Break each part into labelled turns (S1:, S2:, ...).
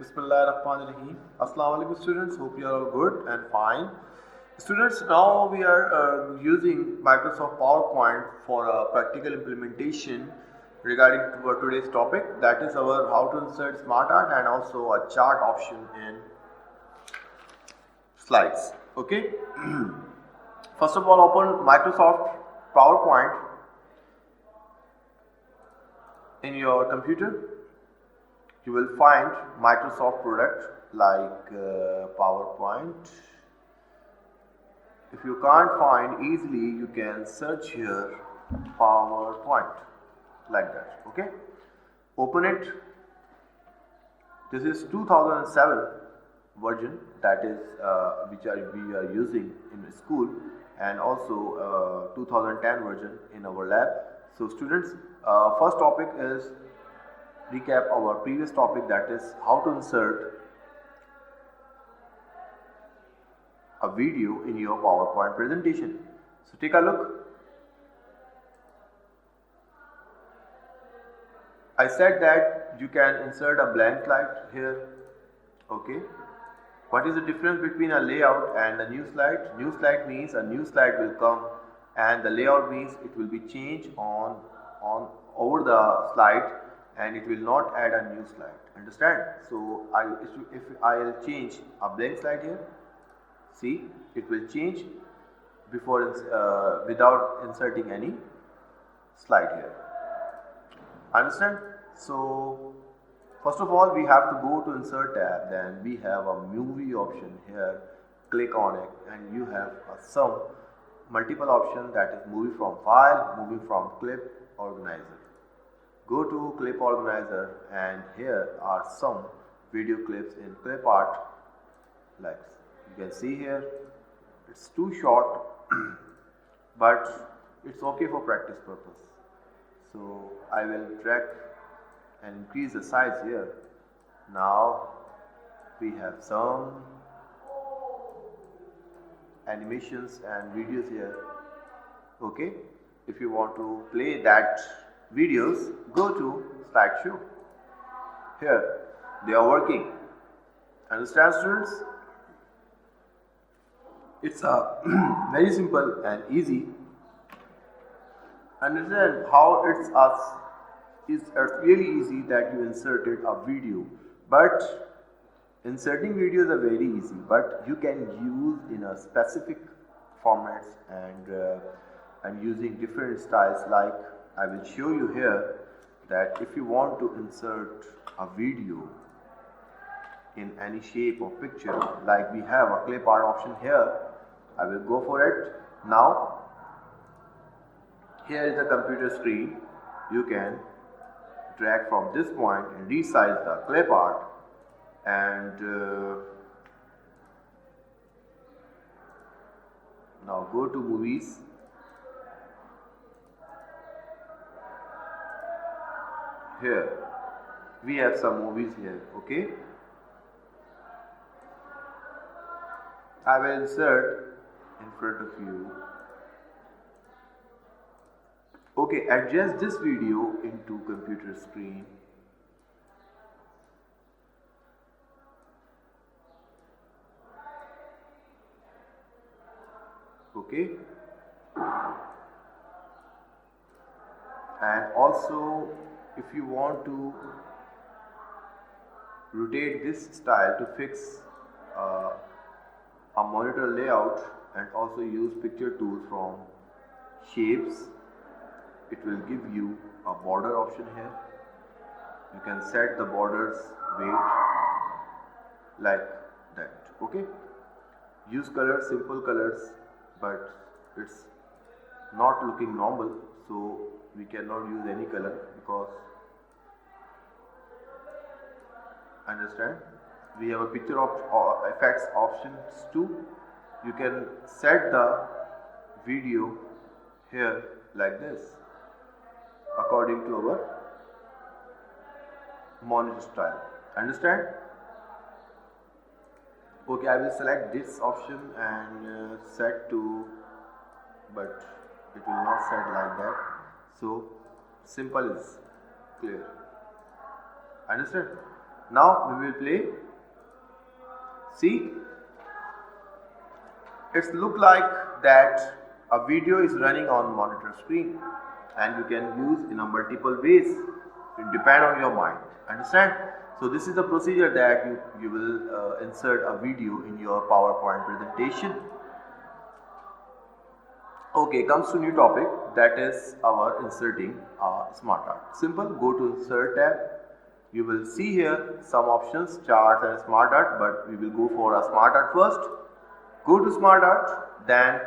S1: Bismillahirrahmanirrahim. Assalamu alaikum students. Hope you are all good and fine. Students, now we are using Microsoft PowerPoint for a practical implementation regarding to our today's topic. That is our how to insert smart art and also a chart option in slides. Okay. First of all, open Microsoft PowerPoint in your computer. You will find Microsoft product like PowerPoint. If you can't find easily, you can search here PowerPoint like that. Okay, open it. This is 2007 version, that is we are using in school, and also 2010 version in our lab. So students, first topic is recap our previous topic, that is how to insert a video in your PowerPoint presentation. So take a look. I said that you can insert a blank slide here. Okay. What is the difference between a layout and a new slide? New slide means a new slide will come, and the layout means it will be changed on over the slide, and it will not add a new slide. Understand? So if I'll change a blank slide here, see, it will change before without inserting any slide here. Understand? So first of all, we have to go to insert tab, then we have a movie option here. Click on it and you have some multiple options, that is movie from file, movie from clip organizer. Go to clip organizer and here are some video clips in clip art. Like you can see here, it's too short but it's okay for practice purpose. So I will drag and increase the size here. Now we have some animations and videos here. Okay, if you want to play that videos, go to slideshow. Here they are working. Understand, students? It's a very simple and easy. Understand how it's really easy that you inserted a video, but inserting videos are very easy, but you can use in a specific formats and using different styles. Like I will show you here that if you want to insert a video in any shape or picture, like we have a clip art option here, I will go for it. Now here is the computer screen. You can drag from this point and resize the clip art, and now go to movies. Here we have some movies here. Okay, I will insert in front of you. Okay, adjust this video into computer screen. Okay, and also if you want to rotate this style to fix a monitor layout and also use picture tools from shapes, it will give you a border option here. You can set the borders weight like that. Okay, use colors, simple colors, but it's not looking normal, so we cannot use any color because, understand, we have a picture of effects options too. You can set the video here like this according to our monitor style. Understand? Okay, I will select this option and set to, but it will not set like that. So simple is clear. Understand? Now we will play. See, it's look like that a video is running on monitor screen, and you can use in a multiple ways. It depend on your mind. Understand? So this is the procedure that you will insert a video in your PowerPoint presentation. Okay, comes to new topic, that is our inserting smart art. Simple, go to insert tab. You will see here some options, charts and smart art, but we will go for a smart art first. Go to smart art, then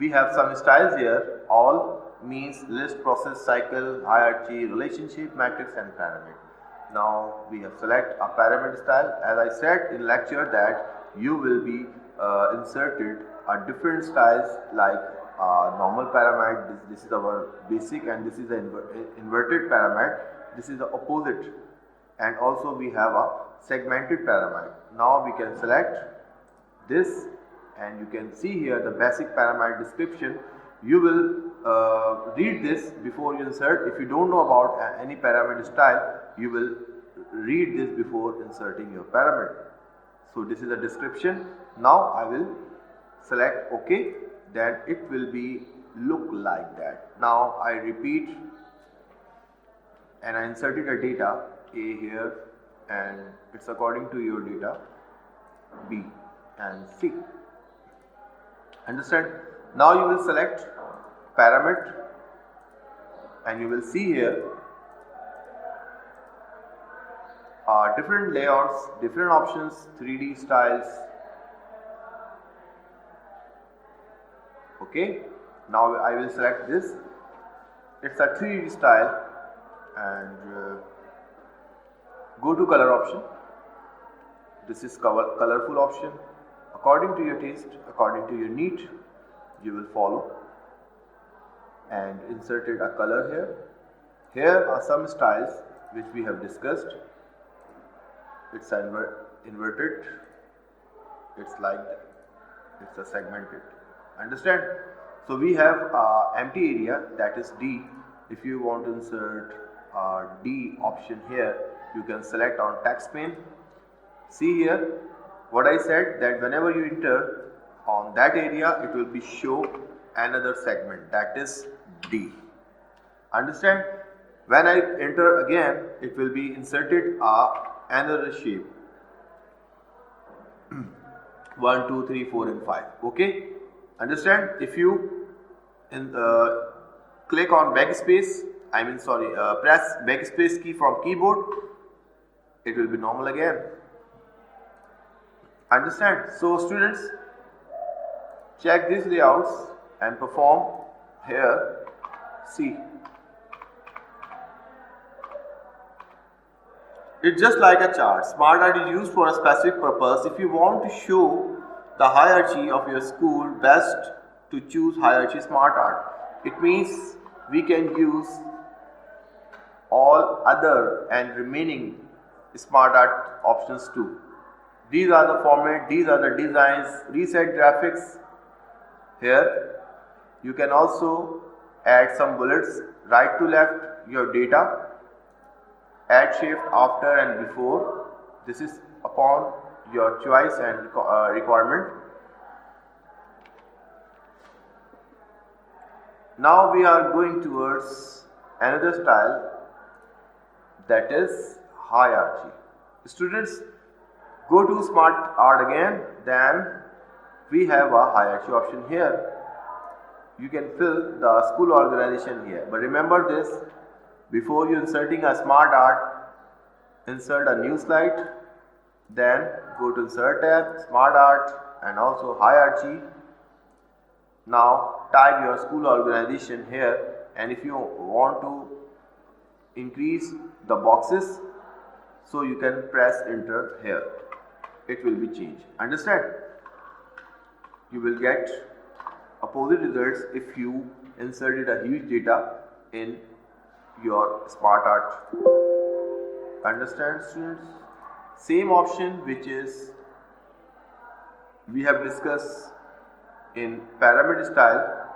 S1: we have some styles here. All means list, process, cycle, hierarchy, relationship, matrix and pyramid. Now we have select a pyramid style. As I said in lecture that you will be inserted a different styles like normal pyramid. This is our basic, and this is the inverted pyramid. This is the opposite, and also we have a segmented pyramid. Now we can select this, and you can see here the basic pyramid description. You will read this before you insert. If you don't know about any pyramid style, you will read this before inserting your pyramid. So this is the description. Now I will select OK, then it will be look like that. Now I repeat, and I inserted a data A here, and it's according to your data B and C. Understand? Now you will select pyramid, and you will see here different layouts, different options, 3D styles. Okay, now I will select this. It's a 3D style, and go to color option. This is colorful option. According to your taste, according to your need, you will follow, and inserted a color here. Here are some styles which we have discussed. It's inverted, it's like that. It's a segmented. Understand? So we have empty area, that is D. If you want to insert D option here, you can select on text pane. See here what I said, that whenever you enter on that area, it will be show another segment, that is D. Understand? When I enter again, it will be inserted another shape. 1, 2, 3, 4 and 5. Okay? Understand? If you click on backspace, press backspace key from keyboard, it will be normal again. Understand? So students, check these layouts and perform here. See, it's just like a chart. Smart art is used for a specific purpose. If you want to show the hierarchy of your school, best to choose hierarchy smart art. It means we can use all other and remaining smart art options too. These are the format, these are the designs, reset graphics. Here you can also add some bullets, right to left your data, add shift after and before. This is upon your choice and requirement. Now we are going towards another style, that is hierarchy. Students, go to smart art again, then we have a hierarchy option here. You can fill the school organization here, but remember this, before you inserting a smart art, insert a new slide, then go to insert tab, smart art and also hierarchy. Now type your school organization here, and if you want to increase the boxes, so you can press enter here, it will be changed. Understand? You will get opposite results if you inserted a huge data in your smart art. Understand, students? Same option which is we have discussed in pyramid style,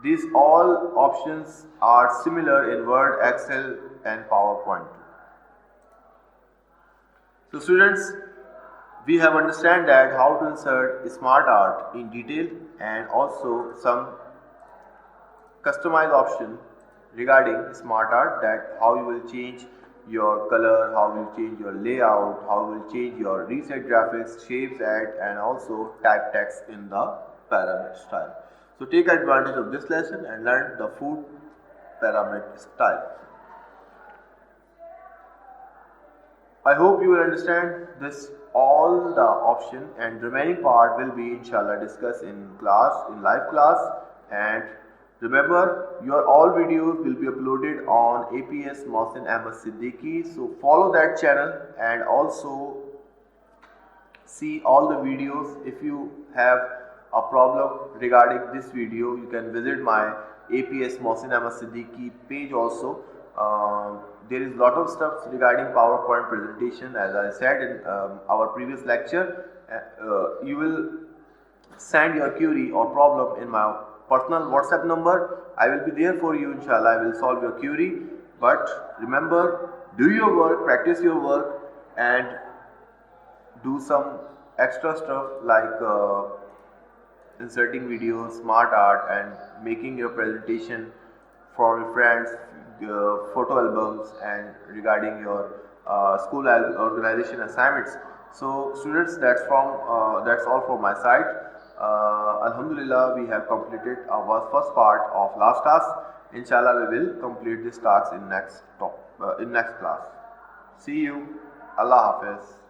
S1: These all options are similar in Word, Excel and PowerPoint. So students, we have understand that how to insert smart art in detail and also some customized option regarding smart art, that how you will change your color, how you will change your layout, how you will change your reset graphics, shapes, add and also type text in the pyramid style. So take advantage of this lesson and learn the food pyramid style. I hope you will understand this all the option, and remaining part will be inshallah discussed in class, in live class. And remember, your all videos will be uploaded on APS Mohsin Ahmed Siddiqui. So follow that channel and also see all the videos. If you have a problem regarding this video, you can visit my APS Mohsin Ahmed Siddiqui page also. There is lot of stuff regarding PowerPoint presentation. As I said in our previous lecture, you will send your query or problem in my personal WhatsApp number. I will be there for you, inshallah. I will solve your query. But remember, do your work, practice your work, and do some extra stuff like inserting videos, smart art, and making your presentation for your friends, photo albums, and regarding your school organization assignments. So students, that's all from my side. Alhamdulillah, we have completed our first part of last task. Inshallah, we will complete this task in next class. See you. Allah Hafiz.